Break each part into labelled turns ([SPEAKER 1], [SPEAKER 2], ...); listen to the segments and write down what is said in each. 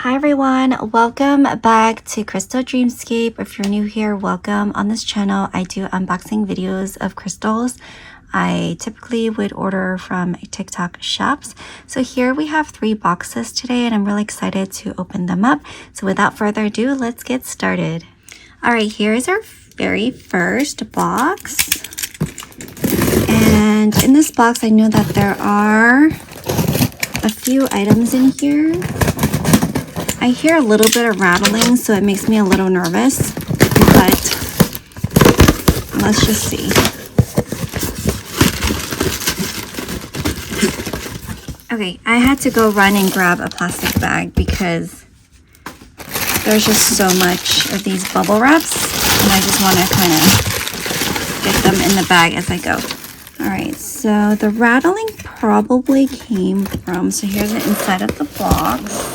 [SPEAKER 1] Hi everyone, welcome back to Crystal Dreamscape. If you're new here, welcome. On this channel, I do unboxing videos of crystals. I typically would order from TikTok shops. So here we have 3 boxes today and I'm really excited to open them up. So without further ado, let's get started. All right, here's our very first box. And in this box, I know that there are a few items in here. I hear a little bit of rattling, so it makes me a little nervous, but let's just see. Okay, I had to go run and grab a plastic bag because there's just so much of these bubble wraps, and I just want to kind of get them in the bag as I go. All right, so the rattling probably came from, so here's the inside of the box.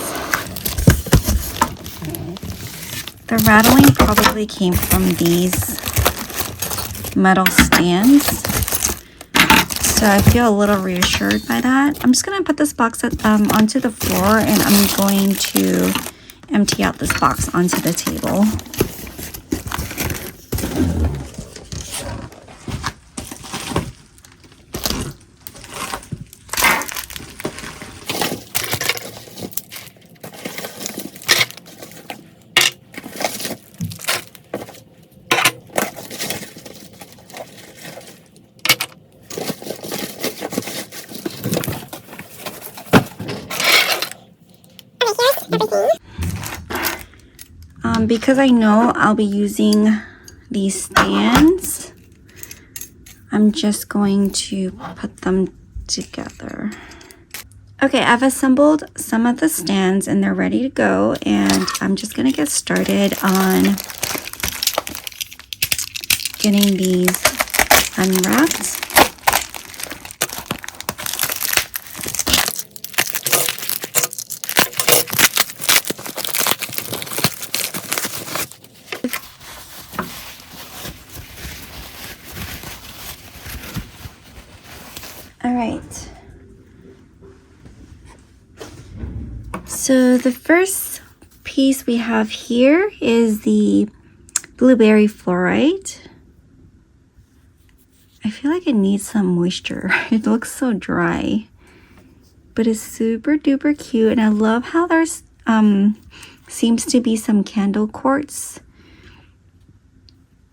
[SPEAKER 1] The rattling probably came from these metal stands. So I feel a little reassured by that. I'm just going to put this box onto the floor and I'm going to empty out this box onto the table. Because I know I'll be using these stands, I'm just going to put them together. Okay, I've assembled some of the stands and they're ready to go, and I'm just going to get started on getting these unwrapped. All right. So the first piece we have here is the blueberry fluorite. I feel like it needs some moisture. It looks so dry, but it's super duper cute. And I love how there's seems to be some candle quartz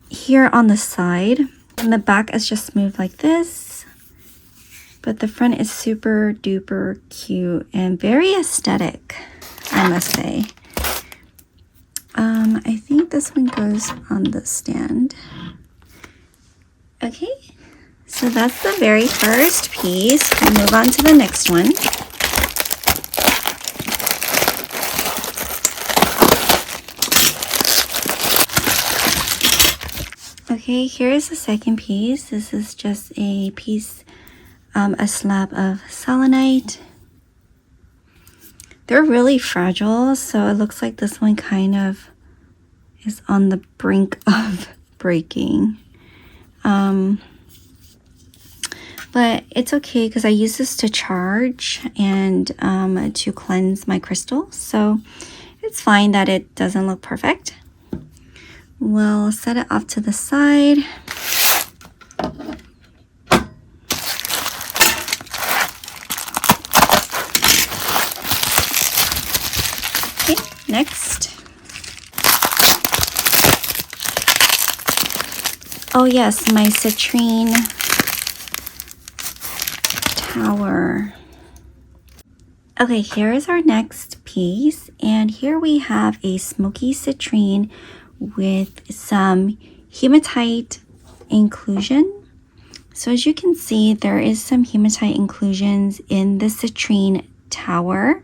[SPEAKER 1] here on the side. And the back is just smooth like this. But the front is super duper cute and very aesthetic, I must say. I think this one goes on the stand. Okay, so that's the very first piece. We'll move on to the next one. Okay, here's the second piece. This is just a piece, a slab of selenite. They're really fragile, so it looks like this one kind of is on the brink of breaking. But it's okay because I use this to charge and to cleanse my crystals, so it's fine that it doesn't look perfect. We'll set it off to the side. Next. Oh yes, my citrine tower. Okay, here is our next piece, and here we have a smoky citrine with some hematite inclusion. So as you can see, there is some hematite inclusions in the citrine tower.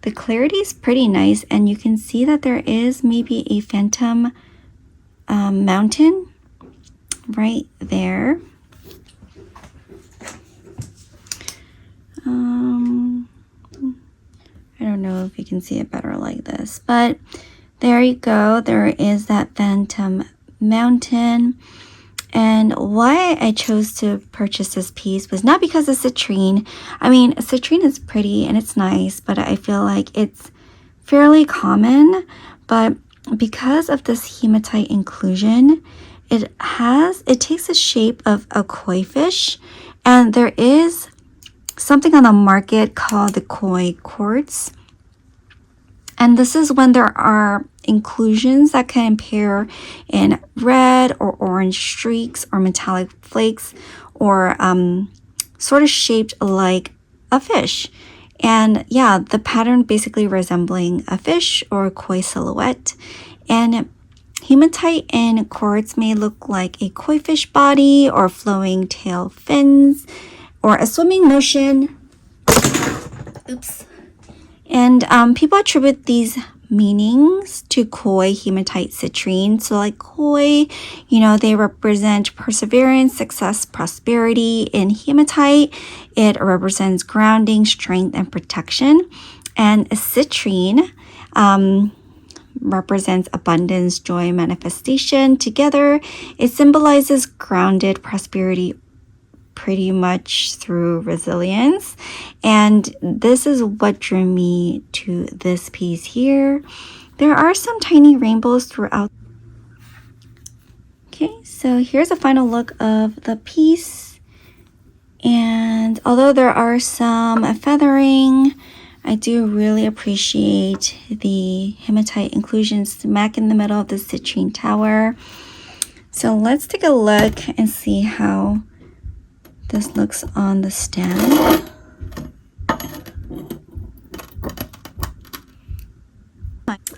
[SPEAKER 1] The clarity is pretty nice, and you can see that there is maybe a phantom mountain right there. I don't know if you can see it better like this, but there you go. There is that phantom mountain. And why I chose to purchase this piece was not because of citrine. I mean, citrine is pretty and it's nice, but I feel like it's fairly common, but because of this hematite inclusion, it takes the shape of a koi fish, and there is something on the market called the koi quartz. And this is when there are inclusions that can appear in red or orange streaks or metallic flakes, or sort of shaped like a fish. And yeah, the pattern basically resembling a fish or a koi silhouette. And hematite in quartz may look like a koi fish body or flowing tail fins or a swimming motion. Oops. And people attribute these meanings to koi hematite citrine. So like koi, they represent perseverance, success, prosperity. In hematite, it represents grounding, strength, and protection. And citrine represents abundance, joy, manifestation. Together, it symbolizes grounded prosperity, pretty much through resilience. And this is what drew me to this piece here. There are some tiny rainbows throughout. Okay, so here's a final look of the piece. And although there are some feathering, I do really appreciate the hematite inclusion smack in the middle of the citrine tower. So let's take a look and see how this looks on the stand.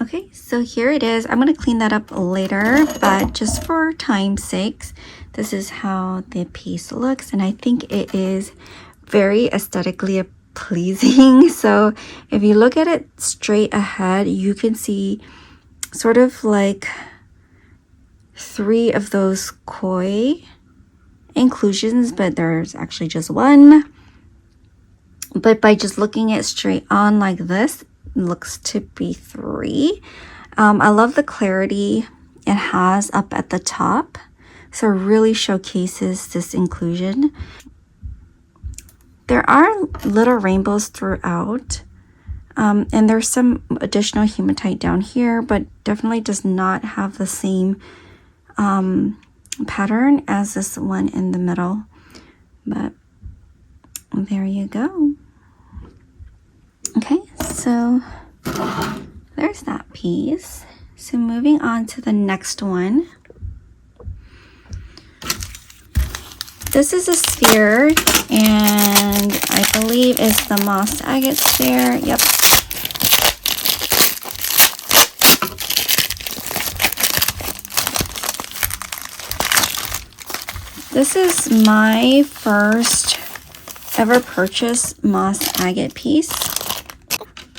[SPEAKER 1] Okay, so here it is. I'm going to clean that up later, but just for time's sake, this is how the piece looks, and I think it is very aesthetically pleasing. So if you look at it straight ahead, you can see sort of like 3 of those koi inclusions, but there's actually just 1. But by just looking at straight on like this, it looks to be 3. I love the clarity it has up at the top, so it really showcases this inclusion. There are little rainbows throughout, and there's some additional hematite down here, but definitely does not have the same pattern as this one in the middle. But there you go. Okay, so there's that piece. So moving on to the next one. This is a sphere, and I believe it's the moss agate sphere. Yep. This is my first ever purchased moss agate piece.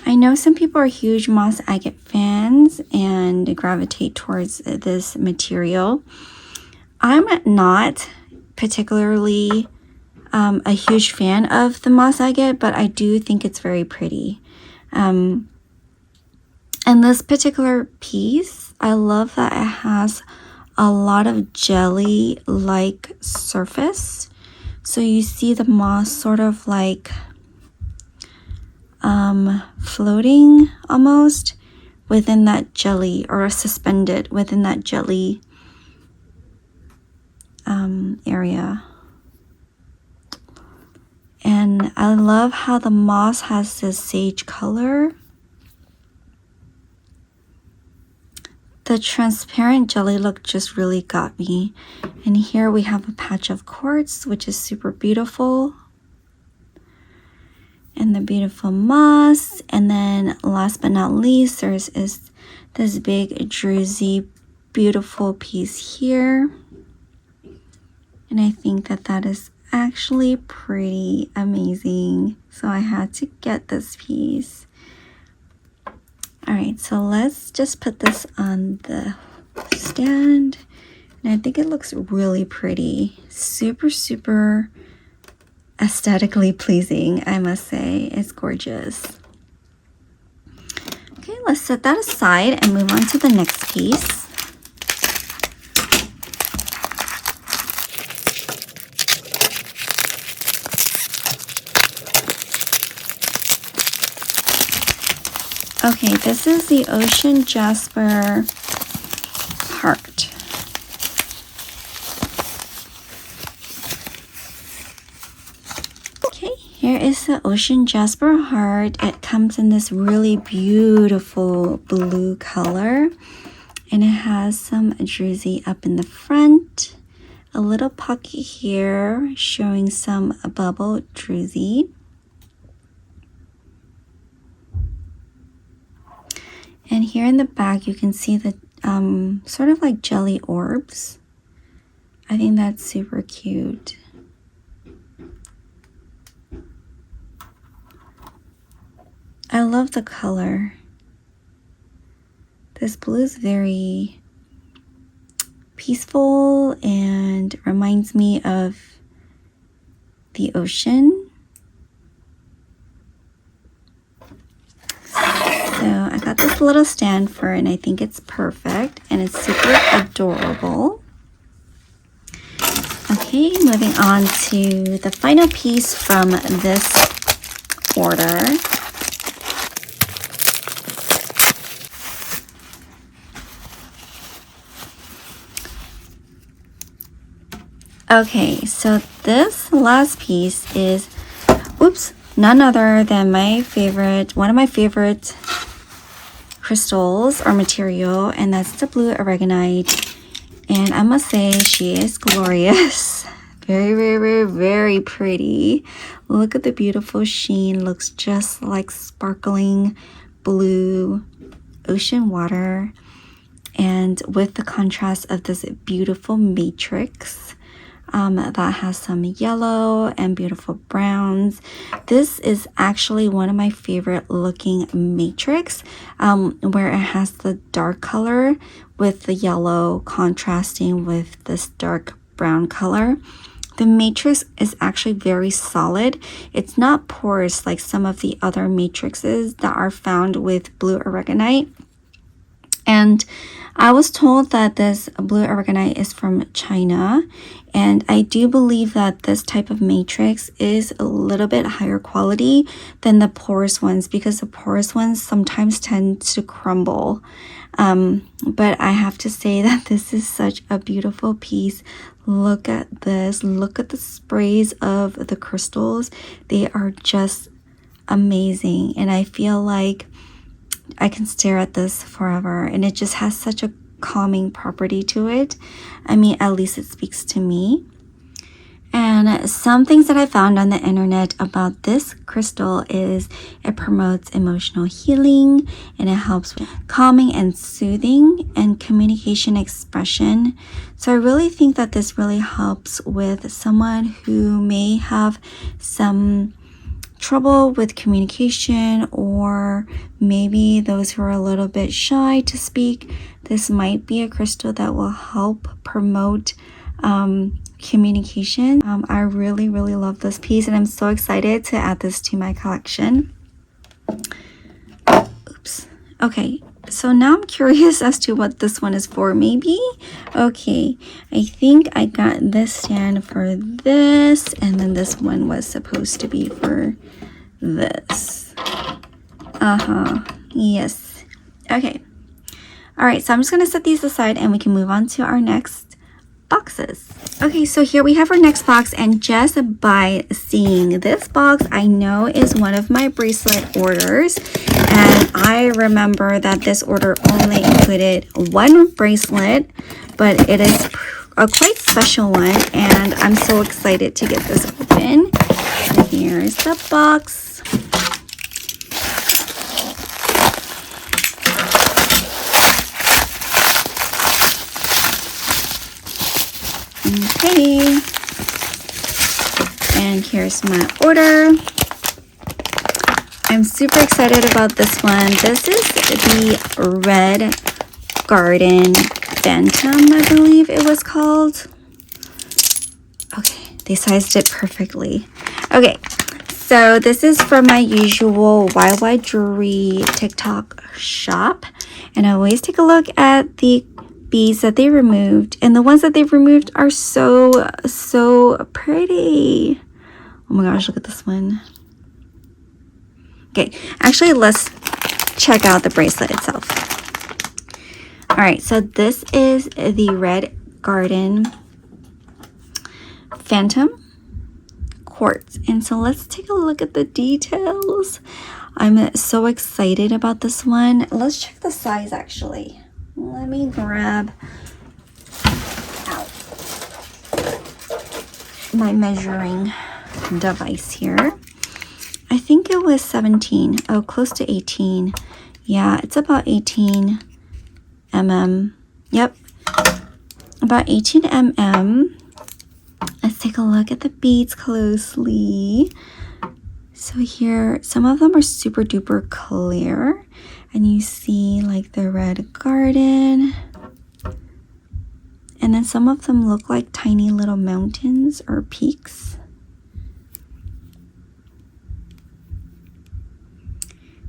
[SPEAKER 1] I know some people are huge moss agate fans and gravitate towards this material. I'm not particularly a huge fan of the moss agate, but I do think it's very pretty. And this particular piece, I love that it has a lot of jelly-like surface. So you see the moss sort of like floating almost within that jelly, or suspended within that jelly area. And I love how the moss has this sage color. The transparent jelly look just really got me. And here we have a patch of quartz, which is super beautiful. And the beautiful moss. And then last but not least, there's this big druzy beautiful piece here. And I think that is actually pretty amazing. So I had to get this piece. All right, so let's just put this on the stand. And I think it looks really pretty. Super, super aesthetically pleasing, I must say. It's gorgeous. Okay, let's set that aside and move on to the next piece. Okay, this is the Ocean Jasper Heart. Okay, here is the Ocean Jasper Heart. It comes in this really beautiful blue color. And it has some druzy up in the front. A little pocket here showing some bubble druzy. And here in the back you can see the sort of like jelly orbs. I think that's super cute. I love the color. This blue is very peaceful and reminds me of the ocean. So I got this little stand for it and I think it's perfect and it's super adorable. Okay, moving on to the final piece from this order. Okay, so this last piece is, none other than one of my favorite crystals or material, and that's the blue aragonite. And I must say, she is glorious. Very, very, very, very pretty. Look at the beautiful sheen. Looks just like sparkling blue ocean water. And with the contrast of this beautiful matrix. That has some yellow and beautiful browns. This is actually one of my favorite looking matrix, where it has the dark color with the yellow contrasting with this dark brown color. The matrix is actually very solid. It's not porous like some of the other matrices that are found with blue aragonite. And I was told that this blue aragonite is from China, and I do believe that this type of matrix is a little bit higher quality than the porous ones, because the porous ones sometimes tend to crumble. But I have to say that this is such a beautiful piece. Look at this. Look at the sprays of the crystals. They are just amazing, and I feel like I can stare at this forever, and it just has such a calming property to it. I mean, at least it speaks to me. And some things that I found on the internet about this crystal is it promotes emotional healing, and it helps with calming and soothing and communication expression. So I really think that this really helps with someone who may have some trouble with communication, or maybe those who are a little bit shy to speak. This might be a crystal that will help promote communication. I really, really love this piece, and I'm so excited to add this to my collection. Oops. Okay, so now I'm curious as to what this one is for, maybe? Okay, I think I got this stand for this, and then this one was supposed to be for this. Yes. Okay. All right, so I'm just going to set these aside and we can move on to our next boxes. Okay, so here we have our next box, and just by seeing this box, I know is one of my bracelet orders. And I remember that this order only included one bracelet, but it is a quite special one, and I'm so excited to get this open. So here's the box. Okay, and here's my order. I'm super excited about this one. This is the Red Garden Phantom, I believe it was called. Okay, they sized it perfectly. Okay, so this is from my usual YY Jewelry TikTok shop, and I always take a look at the beads that they removed, and the ones that they've removed are so pretty. Oh my gosh, look at this one. Okay, actually let's check out the bracelet itself. All right, so this is the Red Garden Phantom quartz. And so let's take a look at the details. I'm so excited about this one. Let's check the size actually. Let me grab out my measuring device here. I think it was 17. Oh, close to 18. Yeah, it's about 18 mm. Yep, about 18 mm. Let's take a look at the beads closely. So here, some of them are super duper clear, and you see like the red garden, and then some of them look like tiny little mountains or peaks.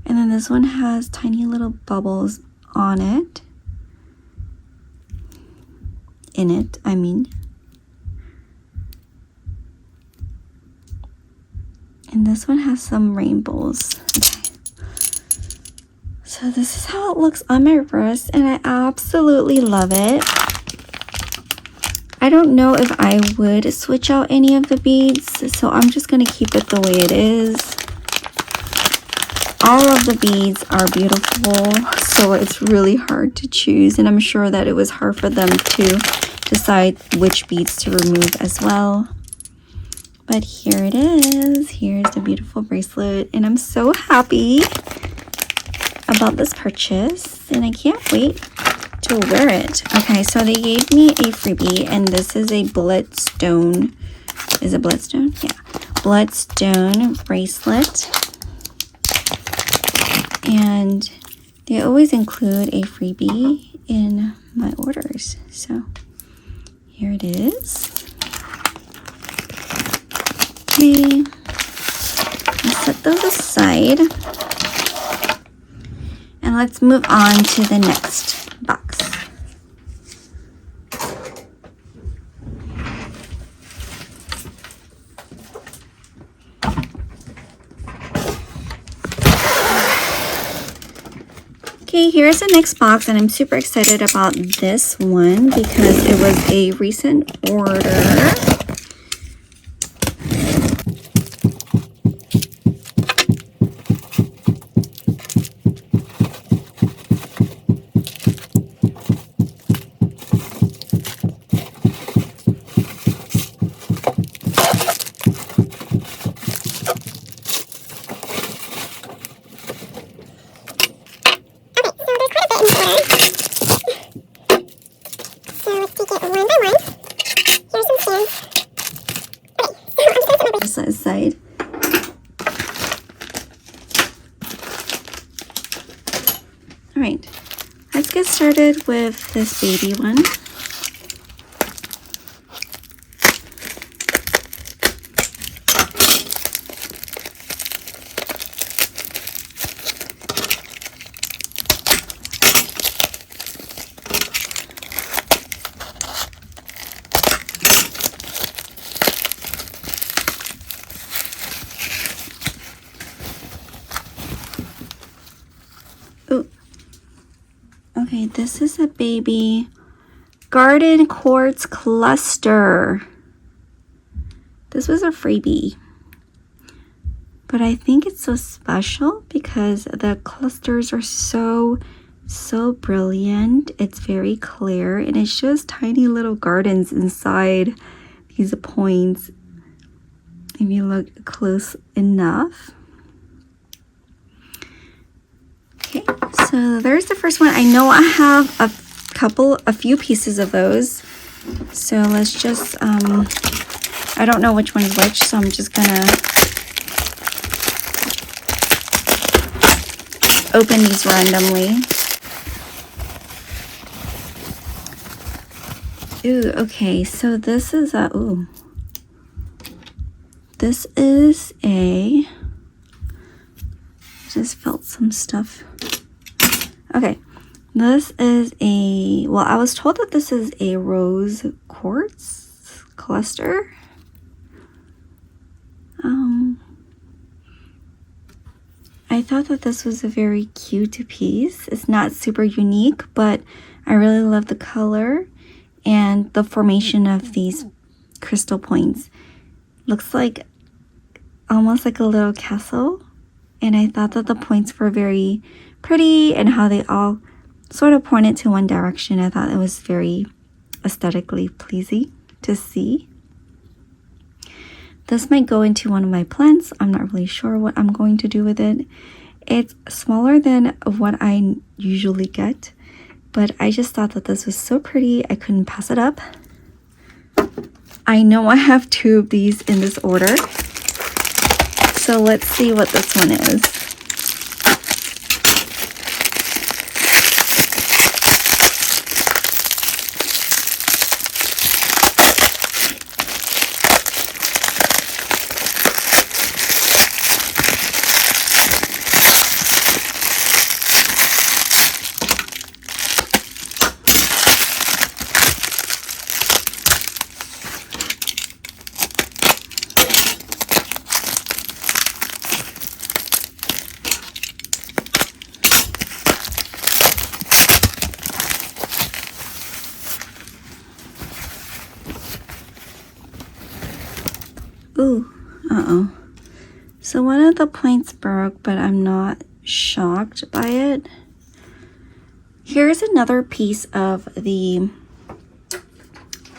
[SPEAKER 1] And then this one has tiny little bubbles on it. In it, I mean. And this one has some rainbows. Okay. So this is how it looks on my wrist, and I absolutely love it. I don't know if I would switch out any of the beads, so I'm just going to keep it the way it is. All of the beads are beautiful, so it's really hard to choose, and I'm sure that it was hard for them to decide which beads to remove as well. But here it is. Here's the beautiful bracelet, and I'm so happy about this purchase, and I can't wait to wear it. Okay, so they gave me a freebie, and this is a bloodstone. Is it bloodstone? Yeah, bloodstone bracelet. And they always include a freebie in my orders. So here it is. Okay, let's set those aside. And let's move on to the next box. Okay, here's the next box, and I'm super excited about this one because it was a recent order. Aside. All right, let's get started with this baby one. Okay, this is a baby garden quartz cluster. This was a freebie, but I think it's so special because the clusters are so brilliant. It's very clear, and it shows tiny little gardens inside these points if you look close enough. Okay, so there's the first one. I know I have a few pieces of those. So let's just, I don't know which one is which, so I'm just gonna open these randomly. Ooh, okay, so this is a, ooh. This is a, just felt some stuff. Okay, this is a, well, I was told that this is a rose quartz cluster. I thought that this was a very cute piece. It's not super unique, but I really love the color and the formation of these crystal points. Looks like almost like a little castle. And I thought that the points were very pretty and how they all sort of pointed to one direction. I thought it was very aesthetically pleasing to see. This might go into one of my plants. I'm not really sure what I'm going to do with it. It's smaller than what I usually get, but I just thought that this was so pretty. I couldn't pass it up. I know I have 2 of these in this order. So let's see what this one is. Ooh, uh-oh. So one of the points broke, but I'm not shocked by it. Here's another piece of the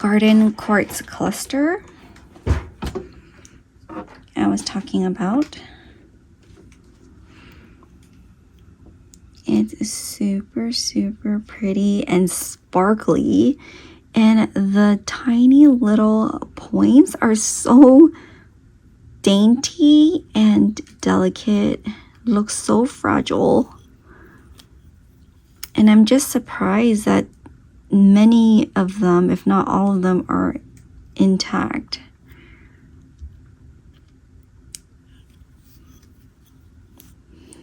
[SPEAKER 1] garden quartz cluster I was talking about. It's super, super pretty and sparkly. And the tiny little points are so dainty and delicate. Looks so fragile. And I'm just surprised that many of them, if not all of them, are intact.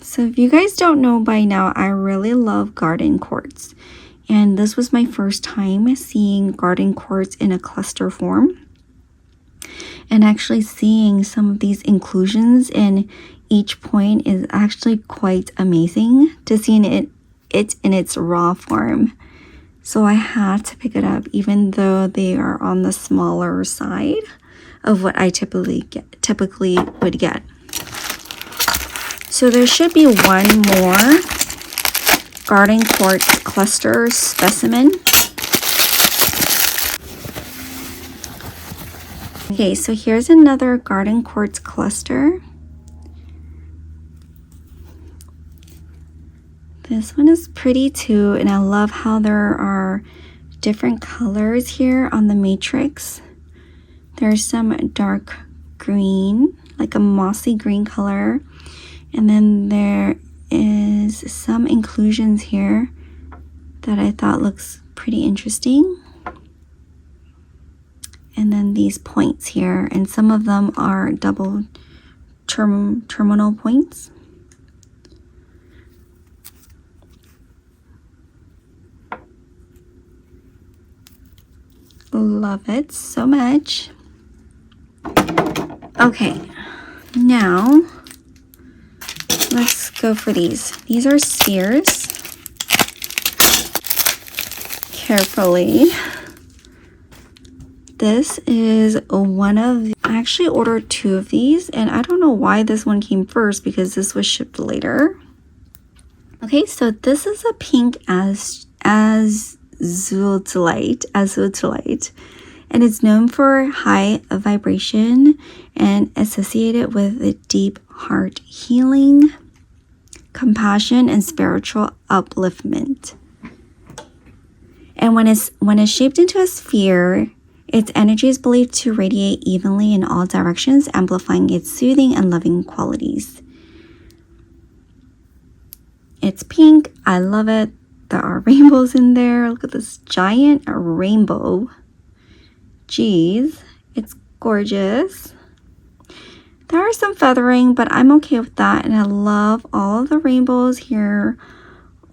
[SPEAKER 1] So if you guys don't know by now, I really love garden quartz. And this was my first time seeing garden quartz in a cluster form. And actually seeing some of these inclusions in each point is actually quite amazing to see it in its raw form. So I had to pick it up even though they are on the smaller side of what I typically would get. So there should be one more garden quartz cluster specimen. Okay, so here's another garden quartz cluster. This one is pretty too, and I love how there are different colors here on the matrix. There's some dark green, like a mossy green color, and then there is some inclusions here that I thought looks pretty interesting. And then these points here, and some of them are double terminal points. Love it so much. Okay, now let's go for these. These are spheres. Carefully. This is one of the, I actually ordered 2 of these, and I don't know why this one came first because this was shipped later. Okay, so this is a pink azulite, and it's known for high vibration and associated with a deep heart healing, compassion, and spiritual upliftment. And when it's shaped into a sphere, its energy is believed to radiate evenly in all directions, amplifying its soothing and loving qualities. It's pink. I love it. There are rainbows in there. Look at this giant rainbow. Jeez, it's gorgeous. There are some feathering, but I'm okay with that. And I love all of the rainbows here.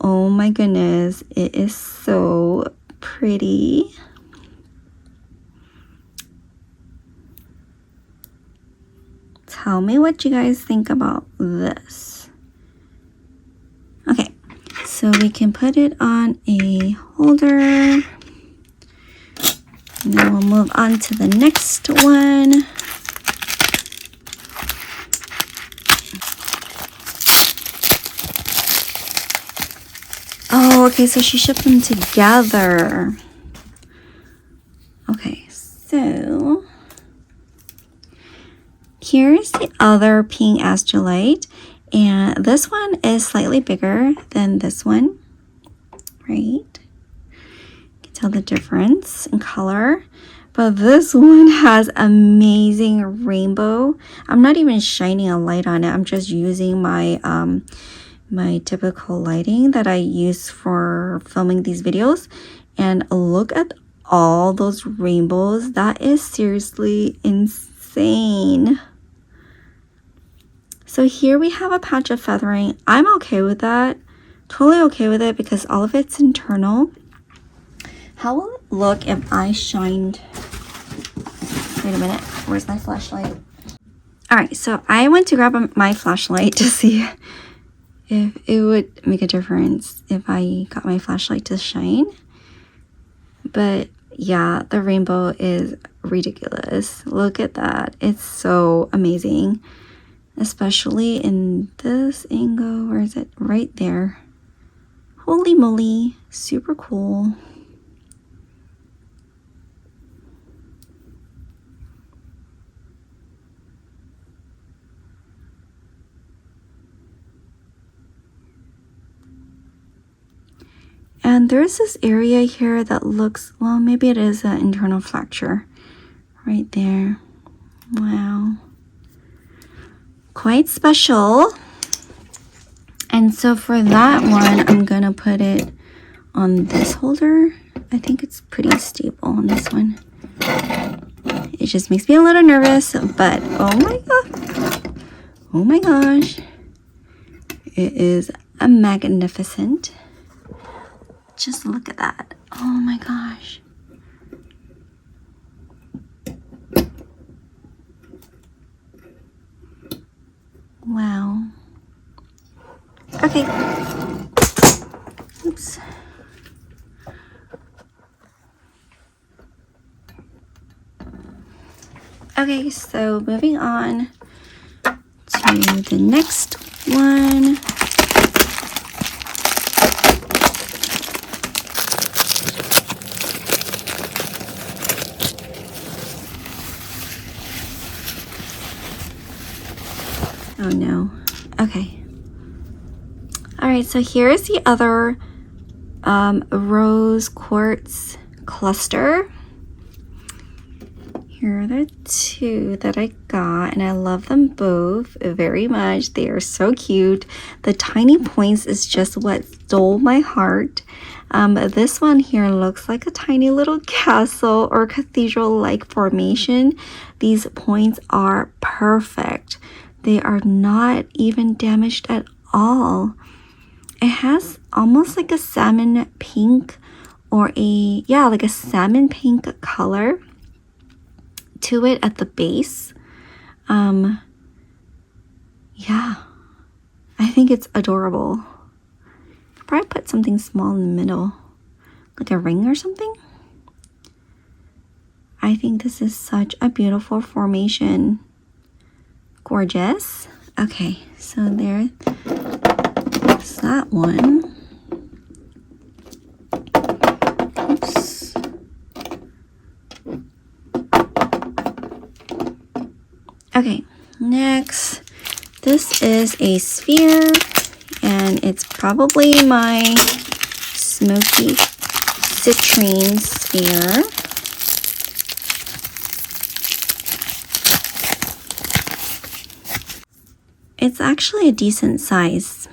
[SPEAKER 1] Oh my goodness, it is so pretty. Tell me what you guys think about this. So we can put it on a holder. And then we'll move on to the next one. Oh, okay, so she shipped them together. Okay, so here's the other pink astrolite, and this one is slightly bigger than this one, right? You can tell the difference in color, but this one has amazing rainbow. I'm not even shining a light on it. I'm just using my my typical lighting that I use for filming these videos, and look at all those rainbows. That is seriously insane. So here we have a patch of feathering. I'm okay with that, totally okay with it, because all of it's internal. How will it look if I shined? Wait a minute, where's my flashlight? All right, so I went to grab my flashlight to see if it would make a difference if I got my flashlight to shine. But yeah, the rainbow is ridiculous. Look at that. It's so amazing. Especially in this angle. Where is it? Right there. Holy moly. Super cool. And there's this area here that looks, well, maybe it is an internal fracture right there. Wow. Quite special. And so for that one, I'm gonna put it on this holder. I think it's pretty stable on this one. It just makes me a little nervous, but oh my god. Oh my gosh. It is a magnificent. Just look at that. Oh my gosh. Wow. Okay. Oops. Okay, so moving on to the next one. Oh no. Okay. All right, so here's the other rose quartz cluster. Here are the two that I got, and I love them both very much. They are so cute. The tiny points is just what stole my heart. This one here looks like a tiny little castle or cathedral-like formation. These points are perfect. They are not even damaged at all. It has almost like a salmon pink, or like a salmon pink color to it at the base. Yeah, I think it's adorable. Probably put something small in the middle, like a ring or something. I think this is such a beautiful formation. Gorgeous. Okay, so there's that one. Oops. Okay, next, this is a sphere, and it's probably my smoky citrine sphere. It's actually a decent size.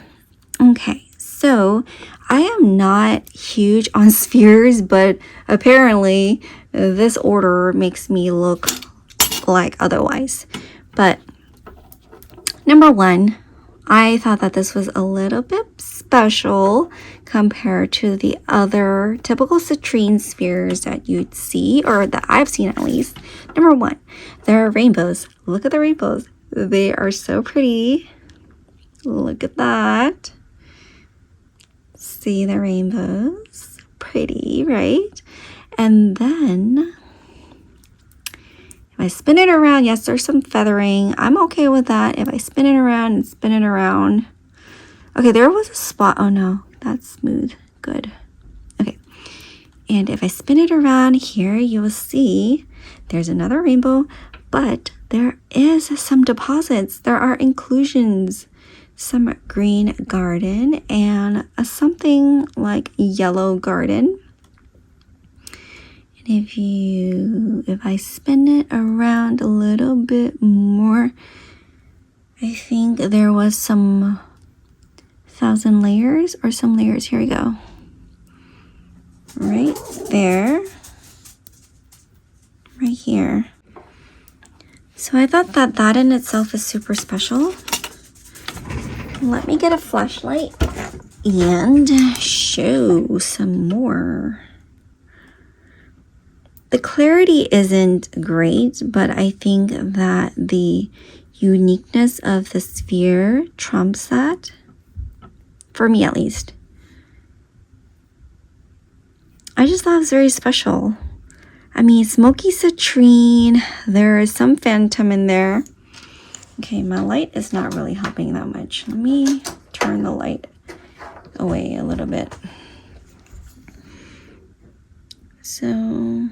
[SPEAKER 1] Okay, so I am not huge on spheres, but apparently this order makes me look like otherwise. But number one, I thought that this was a little bit special compared to the other typical citrine spheres that you'd see, or that I've seen at least. Number one, there are rainbows. Look at the rainbows. They are so pretty. Look at that. see the rainbows. Pretty, right? And then if I spin it around, yes, there's some feathering. I'm okay with that. If I spin it around and spin it around. Okay, there was a spot. Oh no, that's smooth. Good. Okay. And if I spin it around here, you will see there's another rainbow, but there is some deposits. There are inclusions. Some green garden and something like yellow garden. And if I spin it around a little bit more, I think there was some 1,000 layers or some layers. Here we go. Right there. Right here. So I thought that that in itself is super special. Let me get a flashlight and show some more. The clarity isn't great, but I think that the uniqueness of the sphere trumps that, for me at least. I just thought it was very special. I mean, smoky citrine, there is some phantom in there. Okay, my light is not really helping that much. Let me turn the light away a little bit. So,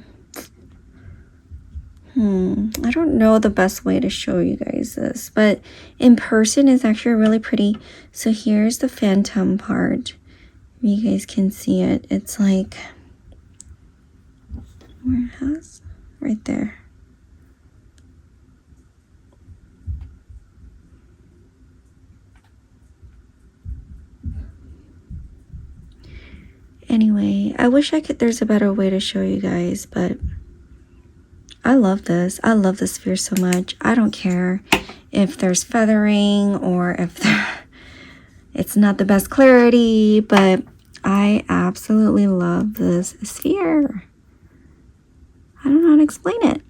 [SPEAKER 1] I don't know the best way to show you guys this, but in person it's actually really pretty. So here's the phantom part. You guys can see it. It's like, where it has? Right there. Anyway, I wish there's a better way to show you guys, but I love this. I love the sphere so much. I don't care if there's feathering or if it's not the best clarity, but I absolutely love this sphere. I don't know how to explain it.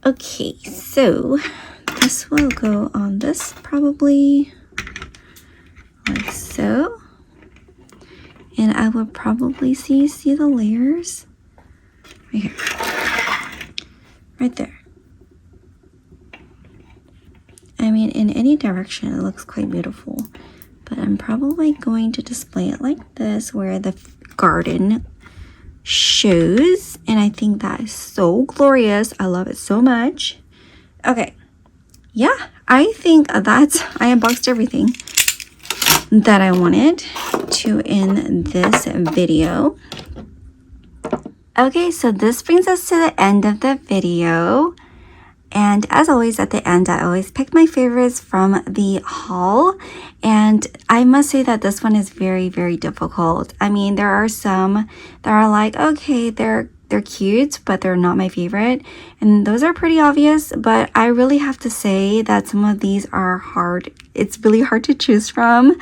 [SPEAKER 1] Okay, so this will go on this probably like so. And I will probably see the layers right here, right there. I mean, in any direction, it looks quite beautiful, but I'm probably going to display it like this, where the garden shows, and I think that is so glorious. I love it so much. Okay, yeah, I think I unboxed everything that I wanted to in this video. Okay, so this brings us to the end of the video. And as always, at the end, I always pick my favorites from the haul. And I must say that this one is very, very difficult. I mean, there are some that are like, okay, they're cute, but they're not my favorite. And those are pretty obvious, but I really have to say that some of these are hard. It's really hard to choose from.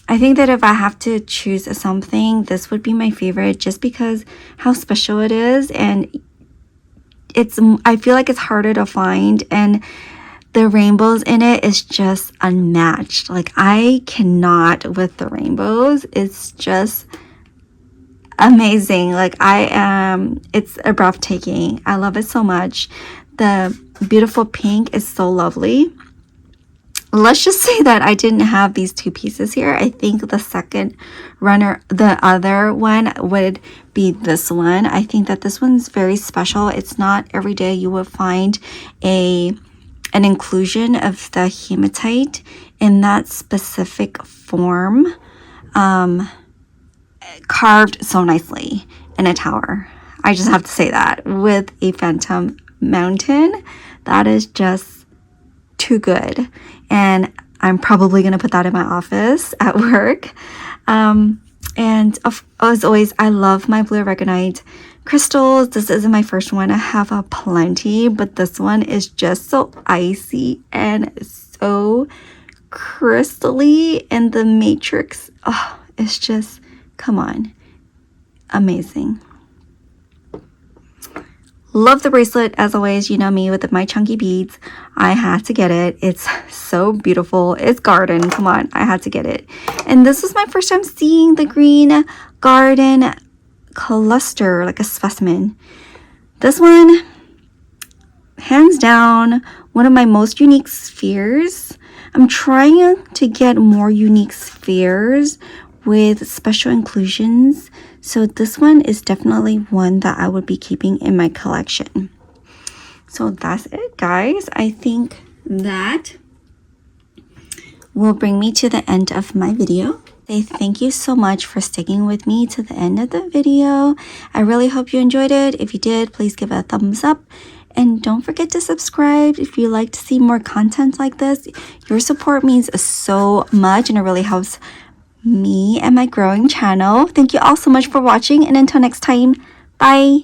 [SPEAKER 1] I think that if I have to choose something, this would be my favorite just because how special it is, and I feel like it's harder to find, and the rainbows in it is just unmatched. Like, I cannot with the rainbows. It's just amazing. Like, it's a breathtaking. I love it so much. The beautiful pink is so lovely. Let's just say that I didn't have these two pieces here. I think the second runner, the other one would be this one. I think that this one's very special. It's not every day you would find an inclusion of the hematite in that specific form, carved so nicely in a tower. I just have to say that, with a phantom mountain. That is just too good, and I'm probably gonna put that in my office at work. And as always, I love my blue aragonite crystals. This isn't my first one. I have a plenty, but this one is just so icy and so crystally, and the matrix, oh, it's just, come on, amazing. Love the bracelet as always. You know me with my chunky beads. I had to get it. It's so beautiful. It's garden. Come on, I had to get it. And this was my first time seeing the green garden cluster, like a specimen. This one, hands down, one of my most unique spheres. I'm trying to get more unique spheres with special inclusions. So this one is definitely one that I would be keeping in my collection. So that's it, guys. I think that will bring me to the end of my video. Thank you so much for sticking with me to the end of the video. I really hope you enjoyed it. If you did, please give it a thumbs up. And don't forget to subscribe if you like to see more content like this. Your support means so much and it really helps me and my growing channel. Thank you all so much for watching, and until next time, bye.